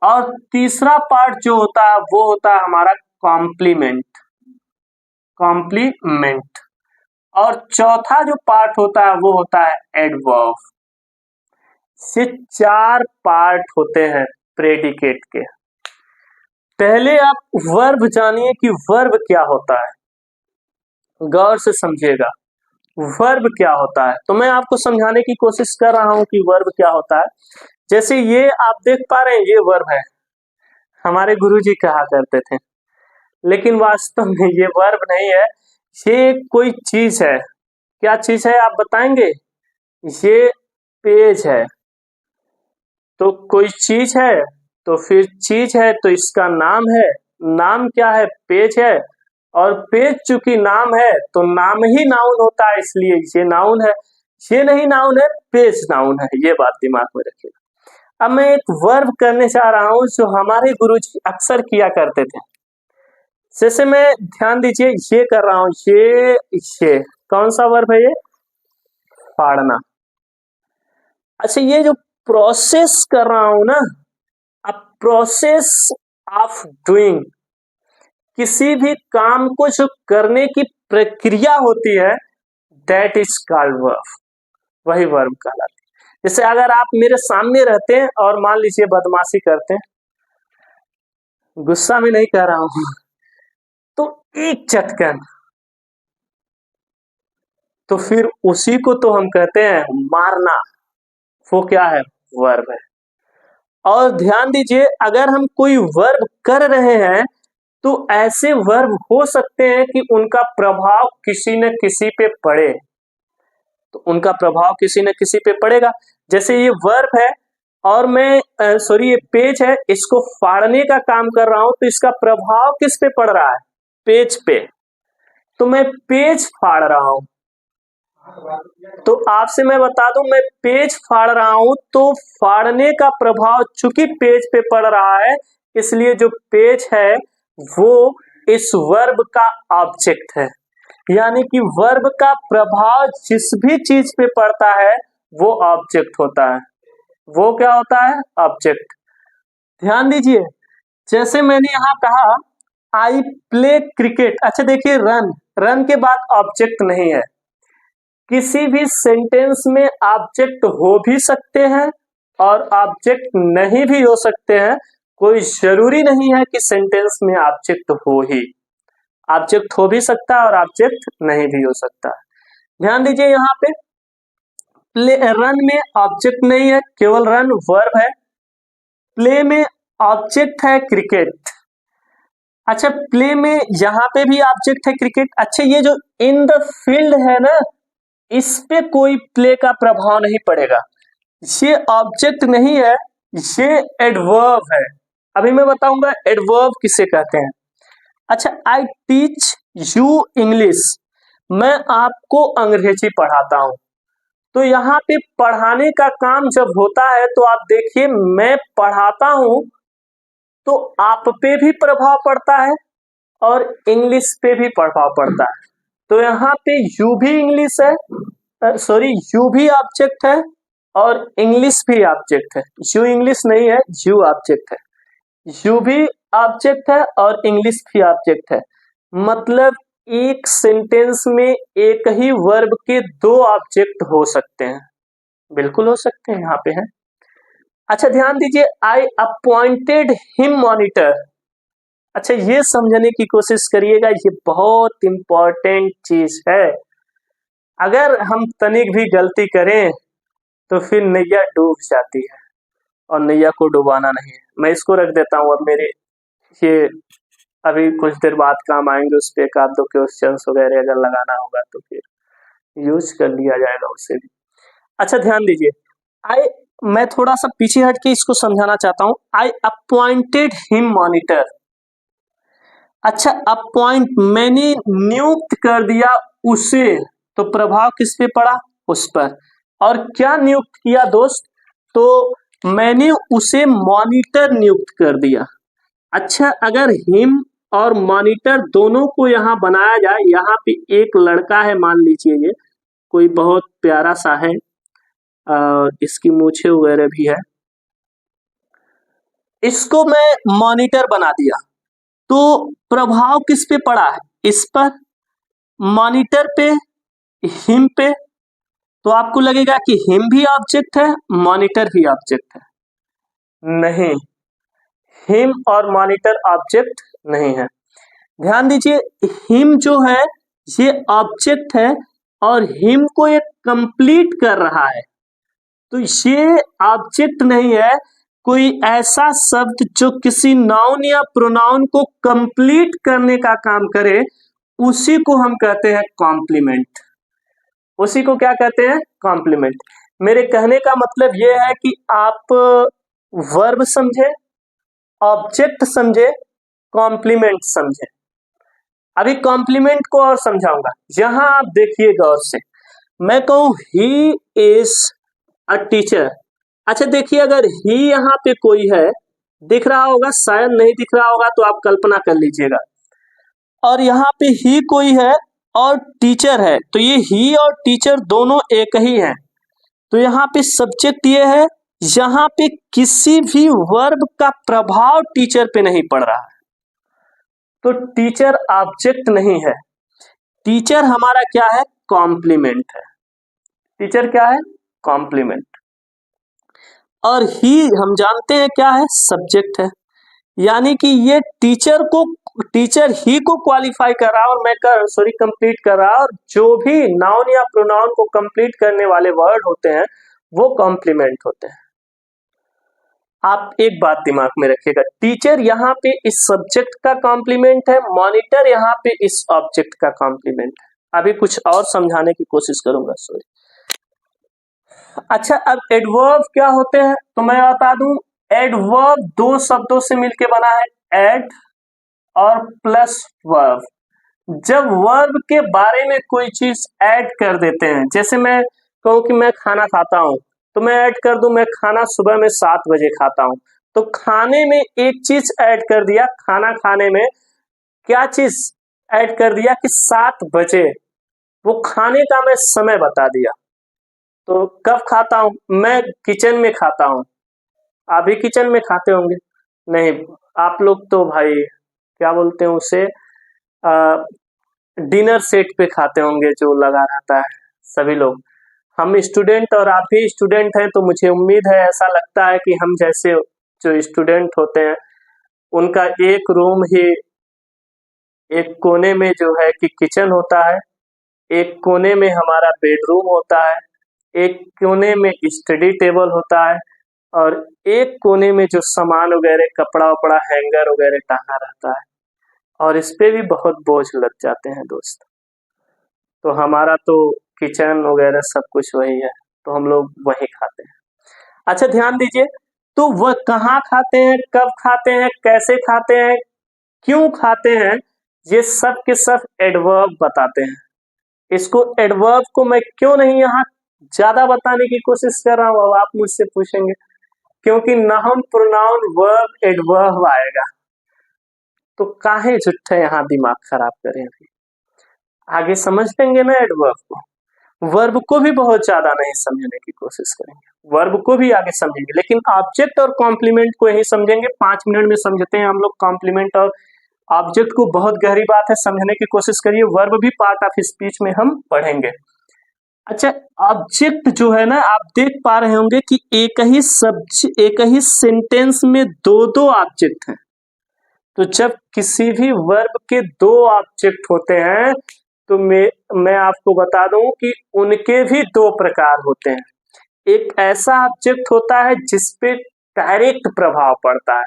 और तीसरा पार्ट जो होता है वो होता है हमारा कॉम्प्लीमेंट, और चौथा जो पार्ट होता है वो होता है एडवर्ब। ये चार पार्ट होते हैं प्रेडिकेट के। पहले आप वर्ब जानिए कि वर्ब क्या होता है, गौर से समझिएगा वर्ब क्या होता है। तो मैं आपको समझाने की कोशिश कर रहा हूं कि वर्ब क्या होता है। जैसे ये आप देख पा रहे हैं, ये वर्ब है, हमारे गुरुजी कहा करते थे। लेकिन वास्तव में ये वर्ब नहीं है, ये कोई चीज है। क्या चीज है आप बताएंगे? ये पेज है। तो कोई चीज है तो फिर चीज है तो इसका नाम है। नाम क्या है? पेज है। और पेज चूंकि नाम है तो नाम ही नाउन होता है, इसलिए ये नाउन है। ये नहीं नाउन है, पेज नाउन है। ये बात दिमाग में रखिएगा। अब मैं एक वर्ब करने जा रहा हूं जो हमारे गुरुजी अक्सर किया करते थे। जैसे मैं, ध्यान दीजिए, ये कर रहा हूं, ये कौन सा वर्ब है? ये फाड़ना। अच्छा, ये जो प्रोसेस कर रहा हूं ना, अब प्रोसेस ऑफ डूइंग, किसी भी काम को जो करने की प्रक्रिया होती है, दैट इज कॉल्ड वर्ब। वही वर्ब कहलाती है। जैसे अगर आप मेरे सामने रहते हैं और मान लीजिए बदमाशी करते हैं, गुस्सा में नहीं कह रहा हूं, तो एक चटकन, तो फिर उसी को तो हम कहते हैं मारना। वो क्या है? वर्ब है। और ध्यान दीजिए, अगर हम कोई वर्ब कर रहे हैं तो ऐसे वर्ब हो सकते हैं कि उनका प्रभाव किसी न किसी पे पड़े। तो उनका प्रभाव किसी न किसी पे पड़ेगा। जैसे ये वर्ब है और मैं ये पेज है, इसको फाड़ने का काम कर रहा हूं, तो इसका प्रभाव किस पे पड़ रहा है? पेज पे। तो मैं पेज फाड़ रहा हूं। तो आपसे मैं बता दूं, मैं पेज फाड़ रहा हूं, तो फाड़ने का प्रभाव चूंकि पेज पे पड़ रहा है, इसलिए जो पेज है वो इस वर्ब का ऑब्जेक्ट है। यानी कि वर्ब का प्रभाव जिस भी चीज पे पड़ता है वो ऑब्जेक्ट होता है। वो क्या होता है? ऑब्जेक्ट। ध्यान दीजिए, जैसे मैंने यहां कहा आई प्ले क्रिकेट। अच्छा देखिए, रन, रन के बाद ऑब्जेक्ट नहीं है। किसी भी सेंटेंस में ऑब्जेक्ट हो भी सकते हैं और ऑब्जेक्ट नहीं भी हो सकते हैं। कोई जरूरी नहीं है कि सेंटेंस में ऑब्जेक्ट हो ही। ऑब्जेक्ट हो भी सकता है और ऑब्जेक्ट नहीं भी हो सकता है। ध्यान दीजिए, यहाँ पे प्ले, रन में ऑब्जेक्ट नहीं है, केवल रन वर्ब है। प्ले में ऑब्जेक्ट है क्रिकेट। अच्छा, प्ले में यहाँ पे भी ऑब्जेक्ट है क्रिकेट। अच्छा, ये जो इन द फील्ड है ना, इस पे कोई प्ले का प्रभाव नहीं पड़ेगा। ये ऑब्जेक्ट नहीं है, ये एडवर्ब है। अभी मैं बताऊंगा एडवर्ब किसे कहते हैं। अच्छा, आई टीच यू इंग्लिश, मैं आपको अंग्रेजी पढ़ाता हूं। तो यहाँ पे पढ़ाने का काम जब होता है तो आप देखिए, मैं पढ़ाता हूं तो आप पे भी प्रभाव पड़ता है और इंग्लिश पे भी प्रभाव पड़ता है। तो यहाँ पे यू भी इंग्लिश है, यू भी ऑब्जेक्ट है और इंग्लिश भी ऑब्जेक्ट है। यू इंग्लिश नहीं है, यू ऑब्जेक्ट है। यू भी ऑब्जेक्ट है और इंग्लिश भी ऑब्जेक्ट है। मतलब एक सेंटेंस में एक ही वर्ब के दो ऑब्जेक्ट हो सकते हैं। बिल्कुल हो सकते हैं, यहाँ पे है। अच्छा, ध्यान दीजिए, आई अपॉइंटेड हिम मॉनिटर। अच्छा, ये समझने की कोशिश करिएगा, ये बहुत इंपॉर्टेंट चीज है। अगर हम तनिक भी गलती करें तो फिर नैया डूब जाती है, और नैया को डुबाना नहीं है। मैं इसको रख देता हूँ। अब मेरे ये अभी कुछ देर बाद काम आएंगे, उस पर एक आध दो क्वेश्चंस वगैरह अगर लगाना होगा तो फिर यूज कर लिया जाएगा उसे भी। अच्छा, ध्यान दीजिए, आई, मैं थोड़ा सा पीछे हट के इसको समझाना चाहता हूं। आई अपॉइंटेड हिम मॉनिटर। अच्छा, अपॉइंट, मैंने नियुक्त कर दिया उसे, तो प्रभाव किस पे पड़ा? उस पर। और क्या नियुक्त किया दोस्त? तो मैंने उसे मॉनिटर नियुक्त कर दिया। अच्छा, अगर हिम और मॉनिटर दोनों को यहाँ बनाया जाए, यहाँ पे एक लड़का है मान लीजिए, ये कोई बहुत प्यारा सा है, इसकी मूछें वगैरह भी है, इसको मैं मॉनिटर बना दिया, तो प्रभाव किस पे पड़ा है? इस पर, मॉनिटर पे, हिम पे। तो आपको लगेगा कि हिम भी ऑब्जेक्ट है, मॉनिटर भी ऑब्जेक्ट है। नहीं, हिम और मॉनिटर ऑब्जेक्ट नहीं है। ध्यान दीजिए, हिम जो है ये ऑब्जेक्ट है और हिम को ये कंप्लीट कर रहा है। तो ये ऑब्जेक्ट नहीं है, कोई ऐसा शब्द जो किसी नाउन या प्रोनाउन को कंप्लीट करने का काम करे, उसी को हम कहते हैं कॉम्प्लीमेंट। उसी को क्या कहते हैं? कॉम्प्लीमेंट। मेरे कहने का मतलब यह है कि आप वर्ब समझे, ऑब्जेक्ट समझे, कॉम्प्लीमेंट समझे। अभी कॉम्प्लीमेंट को और समझाऊंगा। यहां आप देखिए गौर से, मैं कहूं ही इज अ टीचर। अच्छा देखिए, अगर ही यहाँ पे कोई है, दिख रहा होगा, शायद नहीं दिख रहा होगा तो आप कल्पना कर लीजिएगा, और यहाँ पे ही कोई है और टीचर है, तो ये ही और टीचर दोनों एक ही हैं। तो यहाँ पे सब्जेक्ट ये है, यहाँ पे किसी भी वर्ब का प्रभाव टीचर पे नहीं पड़ रहा है, तो टीचर ऑब्जेक्ट नहीं है। टीचर हमारा क्या है? कॉम्प्लीमेंट है। टीचर क्या है? कॉम्प्लीमेंट। और ही हम जानते हैं क्या है? सब्जेक्ट है। यानी कि ये टीचर ही को क्वालिफाई कर रहा और मैं कंप्लीट कर रहा, और जो भी नाउन या प्रोनाउन को कंप्लीट करने वाले वर्ड होते हैं वो कॉम्प्लीमेंट होते हैं। आप एक बात दिमाग में रखिएगा, टीचर यहाँ पे इस सब्जेक्ट का कॉम्प्लीमेंट है, मॉनिटर यहाँ पे इस ऑब्जेक्ट का कॉम्प्लीमेंट है। अभी कुछ और समझाने की कोशिश करूंगा, सॉरी। अच्छा, अब एडवर्ब क्या होते हैं तो मैं बता दूं, एडवर्ब दो शब्दों से मिलकर बना है, एड और प्लस वर्ब। जब वर्ब के बारे में कोई चीज ऐड कर देते हैं, जैसे मैं कहूं कि मैं खाना खाता हूं, तो मैं ऐड कर दूं मैं खाना सुबह में 7 बजे खाता हूं, तो खाने में एक चीज ऐड कर दिया, खाना खाने में क्या चीज ऐड कर दिया कि 7 बजे, वो खाने का मैं समय बता दिया। तो कब खाता हूं? मैं किचन में खाता हूं। आप भी किचन में खाते होंगे? नहीं, आप लोग तो भाई क्या बोलते हैं उसे, डिनर सेट पे खाते होंगे जो लगा रहता है सभी लोग। हम स्टूडेंट और आप भी स्टूडेंट हैं, तो मुझे उम्मीद है, ऐसा लगता है कि हम जैसे जो स्टूडेंट होते हैं उनका एक रूम ही, एक कोने में जो है कि किचन होता है, एक कोने में हमारा बेडरूम होता है, एक कोने में स्टडी टेबल होता है, और एक कोने में जो सामान वगैरह, कपड़ा वपड़ा, हैंगर वगैरह टांगा रहता है, और इस पे भी बहुत बोझ लग जाते हैं दोस्त। तो हमारा तो किचन वगैरह सब कुछ वही है, तो हम लोग वही खाते हैं। अच्छा ध्यान दीजिए, तो वह कहाँ खाते हैं, कब खाते हैं, कैसे खाते हैं, क्यों खाते हैं, ये सब के सब एडवर्ब बताते हैं। इसको एडवर्ब को मैं क्यों नहीं यहाँ ज्यादा बताने की कोशिश कर रहा हूँ, अब आप मुझसे पूछेंगे, क्योंकि नाउन प्रोनाउन वर्ब एडवर्ब आएगा, तो काहे झुट्ठे यहाँ दिमाग खराब करें। अभी आगे समझ लेंगे ना एडवर्ब को। वर्ब को भी बहुत ज्यादा नहीं समझने की कोशिश करेंगे, वर्ब को भी आगे समझेंगे, लेकिन ऑब्जेक्ट और कॉम्प्लीमेंट को ही समझेंगे। 5 मिनट में समझते हैं हम लोग कॉम्प्लीमेंट और ऑब्जेक्ट को, बहुत गहरी बात है, समझने की कोशिश करिए। वर्ब भी पार्ट ऑफ स्पीच में हम पढ़ेंगे। अच्छा, ऑब्जेक्ट जो है ना, आप देख पा रहे होंगे कि एक ही सेंटेंस में दो ऑब्जेक्ट हैं। तो जब किसी भी वर्ब के 2 ऑब्जेक्ट होते हैं, तो मैं आपको बता दूं कि उनके भी 2 प्रकार होते हैं। एक ऐसा ऑब्जेक्ट होता है जिसपे डायरेक्ट प्रभाव पड़ता है।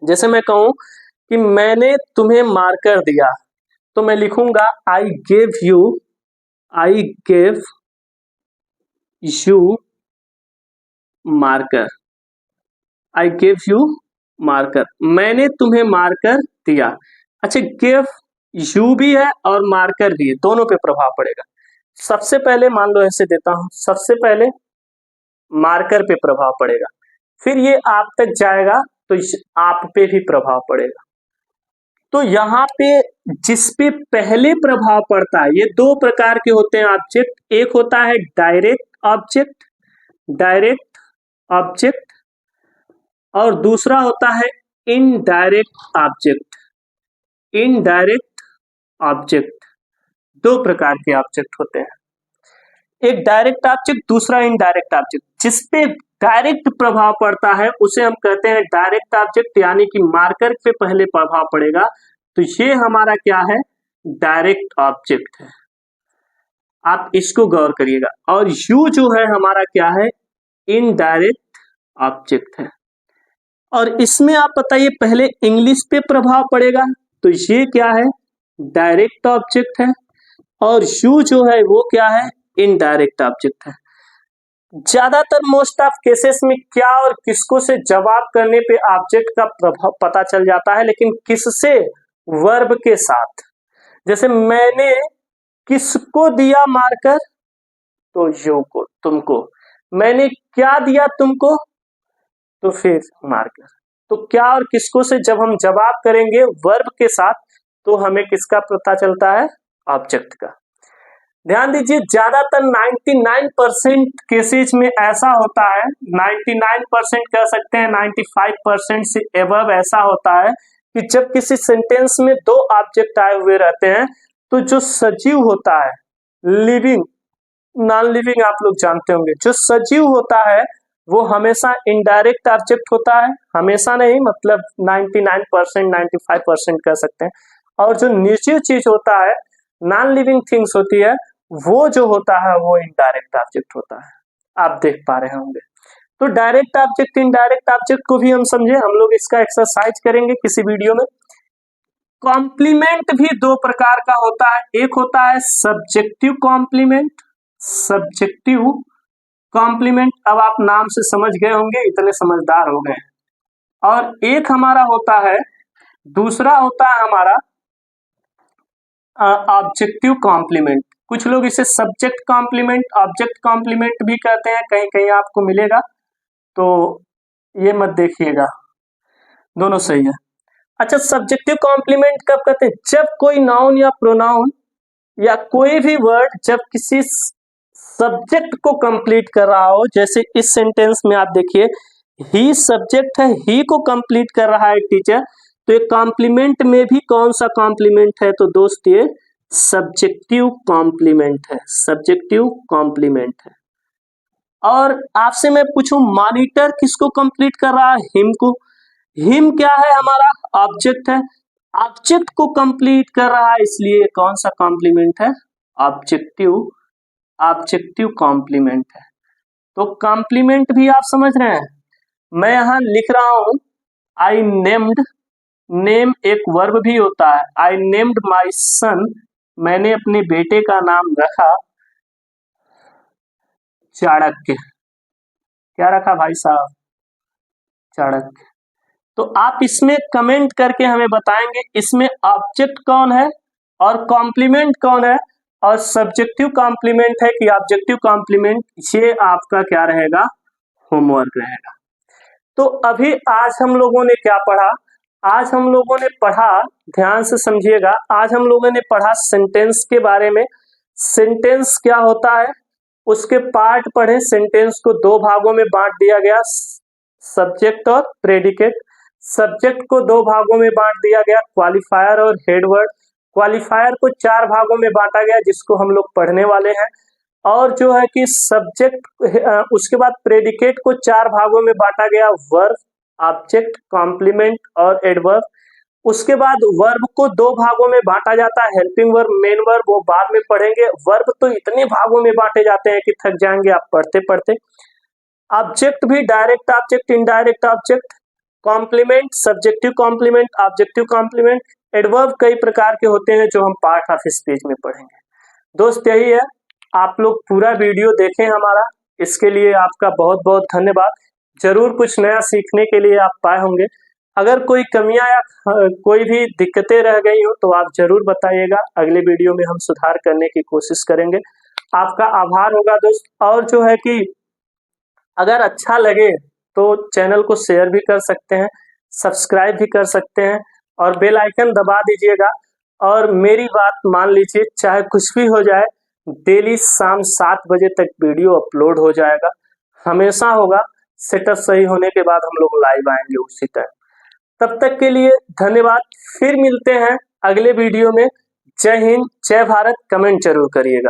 जैसे मैं कहूं कि मैंने तुम्हें मार्कर दिया, तो मैं लिखूंगा I gave you marker, I gave you marker, मैंने तुम्हें मार्कर दिया। अच्छा, गिव यू भी है और मार्कर भी है, दोनों पे प्रभाव पड़ेगा। सबसे पहले मान लो ऐसे देता हूं, सबसे पहले मार्कर पे प्रभाव पड़ेगा, फिर ये आप तक जाएगा तो आप पे भी प्रभाव पड़ेगा। तो यहाँ पे जिस पे पहले प्रभाव पड़ता है, ये 2 प्रकार के होते हैं ऑब्जेक्ट। एक होता है डायरेक्ट ऑब्जेक्ट, और दूसरा होता है इनडायरेक्ट ऑब्जेक्ट। 2 प्रकार के ऑब्जेक्ट होते हैं, एक डायरेक्ट ऑब्जेक्ट, दूसरा इनडायरेक्ट ऑब्जेक्ट। जिसपे डायरेक्ट प्रभाव पड़ता है उसे हम कहते हैं डायरेक्ट ऑब्जेक्ट, यानी कि मार्कर पे पहले प्रभाव पड़ेगा, तो ये हमारा क्या है? डायरेक्ट ऑब्जेक्ट है। आप इसको गौर करिएगा। और यू जो है हमारा क्या है? इनडायरेक्ट ऑब्जेक्ट है। और इसमें आप बताइए पहले इंग्लिश पे प्रभाव पड़ेगा, तो ये क्या है, डायरेक्ट ऑब्जेक्ट है, और यू जो है वो क्या है, इनडायरेक्ट ऑब्जेक्ट है। ज्यादातर मोस्ट ऑफ केसेस में क्या और किसको से जवाब करने पे ऑब्जेक्ट का प्रभाव पता चल जाता है, लेकिन किससे, वर्ब के साथ। जैसे मैंने किसको दिया मार्कर, तो यू को, तुमको। मैंने क्या दिया तुमको, तो फिर मार्कर। तो क्या और किसको से जब हम जवाब करेंगे वर्ब के साथ, तो हमें किसका पता चलता है, ऑब्जेक्ट का। ध्यान दीजिए ज्यादातर 99% केसेज में ऐसा होता है, 99% कह सकते हैं, 95% से एबव ऐसा होता है कि जब किसी सेंटेंस में दो ऑब्जेक्ट आए हुए रहते हैं, तो जो सजीव होता है, लिविंग नॉन लिविंग आप लोग जानते होंगे, जो सजीव होता है वो हमेशा इनडायरेक्ट ऑब्जेक्ट होता है, हमेशा नहीं, मतलब 99% 95% कह सकते हैं। और जो निर्जीव चीज होता है, नॉन लिविंग थिंग्स होती है, वो जो होता है वो इनडायरेक्ट ऑब्जेक्ट होता है। आप देख पा रहे होंगे। तो डायरेक्ट ऑब्जेक्ट इनडायरेक्ट ऑब्जेक्ट को भी हम समझे, हम लोग इसका एक्सरसाइज करेंगे किसी वीडियो में। कॉम्प्लीमेंट भी दो प्रकार का होता है, एक होता है सब्जेक्टिव कॉम्प्लीमेंट, सब्जेक्टिव कॉम्प्लीमेंट, अब आप नाम से समझ गए होंगे, इतने समझदार हो गए। और एक हमारा होता है, दूसरा होता है हमारा ऑब्जेक्टिव कॉम्प्लीमेंट। कुछ लोग इसे सब्जेक्ट कॉम्प्लीमेंट, ऑब्जेक्ट कॉम्प्लीमेंट भी कहते हैं, कहीं कहीं आपको मिलेगा, तो ये मत देखिएगा, दोनों सही है। अच्छा, सब्जेक्टिव कॉम्प्लीमेंट कब कहते हैं, जब कोई नाउन या प्रोनाउन या कोई भी वर्ड जब किसी सब्जेक्ट को कंप्लीट कर रहा हो। जैसे इस सेंटेंस में आप देखिए, ही सब्जेक्ट है, ही को कंप्लीट कर रहा है टीचर, तो ये कॉम्प्लीमेंट में भी कौन सा कॉम्प्लीमेंट है, तो दोस्त ये सब्जेक्टिव कॉम्प्लीमेंट है, सब्जेक्टिव कॉम्प्लीमेंट है। और आपसे मैं पूछूं, मॉनिटर किसको कंप्लीट कर रहा है, हिम को। हिम क्या है, हमारा ऑब्जेक्ट है, ऑब्जेक्ट को कंप्लीट कर रहा है, इसलिए कौन सा कॉम्प्लीमेंट है, ऑब्जेक्टिव, ऑब्जेक्टिव कॉम्प्लीमेंट है। तो कॉम्प्लीमेंट भी आप समझ रहे हैं। मैं यहां लिख रहा हूं, आई नेम्ड, नेम एक वर्ब भी होता है। आई नेम्ड माई सन, मैंने अपने बेटे का नाम रखा चाणक्य। क्या रखा भाई साहब, चाणक्य। तो आप इसमें कमेंट करके हमें बताएंगे इसमें ऑब्जेक्ट कौन है और कॉम्प्लीमेंट कौन है, और सब्जेक्टिव कॉम्प्लीमेंट है कि ऑब्जेक्टिव कॉम्प्लीमेंट, ये आपका क्या रहेगा, होमवर्क रहेगा। तो अभी आज हम लोगों ने क्या पढ़ा, आज हम लोगों ने पढ़ा, ध्यान से समझिएगा, आज हम लोगों ने पढ़ा सेंटेंस के बारे में। सेंटेंस क्या होता है, उसके पार्ट पढ़े। सेंटेंस को दो भागों में बांट दिया गया, सब्जेक्ट और प्रेडिकेट। सब्जेक्ट को दो भागों में बांट दिया गया, क्वालिफायर और हेडवर्ड। क्वालिफायर को चार भागों में बांटा गया, जिसको हम लोग पढ़ने वाले हैं। और जो है कि सब्जेक्ट, उसके बाद प्रेडिकेट को चार भागों में बांटा गया, वर्ब, ऑब्जेक्ट, कॉम्प्लीमेंट और एडवर्ब। उसके बाद वर्ब को दो भागों में बांटा जाता है, हेल्पिंग वर्ब, मेन वर्ब, वो बाद में पढ़ेंगे। वर्ब तो इतने भागों में बांटे जाते हैं कि थक जाएंगे आप पढ़ते पढ़ते। ऑब्जेक्ट भी direct object, indirect object, complement, subjective complement, objective complement, adverb कई प्रकार के होते हैं जो हम पार्ट ऑफ स्पीच में पढ़ेंगे। दोस्त यही है, आप लोग पूरा वीडियो देखें हमारा, इसके लिए आपका बहुत बहुत धन्यवाद। जरूर कुछ नया सीखने के लिए आप पाए होंगे। अगर कोई कमियां या कोई भी दिक्कतें रह गई हो तो आप जरूर बताइएगा, अगले वीडियो में हम सुधार करने की कोशिश करेंगे। आपका आभार होगा दोस्त। और जो है कि अगर अच्छा लगे तो चैनल को शेयर भी कर सकते हैं, सब्सक्राइब भी कर सकते हैं और बेल आइकन दबा दीजिएगा। और मेरी बात मान लीजिए, चाहे कुछ भी हो जाए, डेली शाम 7 बजे तक वीडियो अपलोड हो जाएगा, हमेशा होगा। सेटअप सही होने के बाद हम लोग लाइव आएंगे उसी टाइम। तब तक के लिए धन्यवाद, फिर मिलते हैं अगले वीडियो में। जय हिंद, जय भारत, कमेंट जरूर करिएगा।